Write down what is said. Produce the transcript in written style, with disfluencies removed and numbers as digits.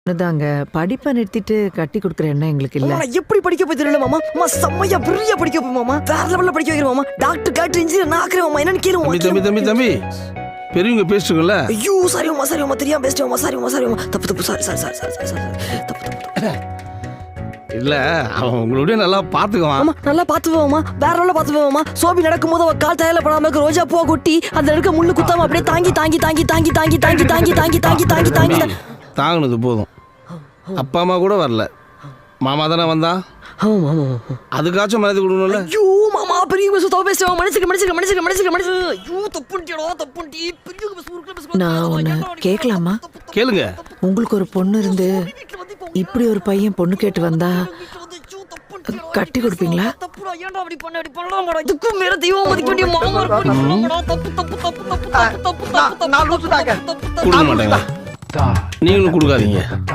தாங்க படிப்பை நிறுத்திட்டு கட்டி கொடுக்குற எண்ணம் எங்களுக்கு இல்ல. நான் எப்படி படிக்க போய் தெரியல மாமா. அம்மா செம்மையா பெரிய படிக்க போய் மாமா. வேற லெவல்ல படிக்க வைக்கிறேன் மாமா. டாக்டர் காட்டு இன்ஜினியர் நான் ஆக்குறேன் மாமா. என்னன்னு கேளுங்க. தம்பி பெரியவங்க பேசுங்கல்ல. ஐயோ சாரி மாமா தெரியாம பேசிட்டேன் மாமா. சாரி மாமா தப்பு சாரி தப்பு. இல்ல அவன் உங்களுடைய நல்லா பாத்துக்குவான். ஆமா நல்லா பாத்துவோமா. வேற லெவல்ல பாத்துவோமா. சோபி நடக்கும்போது அவ கால் தயல படாம ரோஜா பூ கொட்டி அந்த இருக்க முள்ளு குத்தாம அப்படியே தாங்கி தாங்கினது போதும். அப்பா அம்மா கூட வரல, மாமா தானே வந்தா. அதுக்காச்சும் மனது கொடுக்கணும்ல. ஐயோ மாமா பெரிய பேசுவோம். மனுஷங்க ஐயோ தப்புன்டி நான் ஒண்ணு கேட்கலாமா? கேளுங்க. உங்களுக்கு ஒரு பொண்ணு இருந்து இப்படி ஒரு பையன் பொண்ணு கேட்டு வந்தா கட்டி கொடுப்பீங்களா? இதுக்கும் மேல தெய்வம் மதிக்க வேண்டிய மாமா கொடுக்க மாட்டேங்க. நீங்களும் கொடுக்காதீங்க.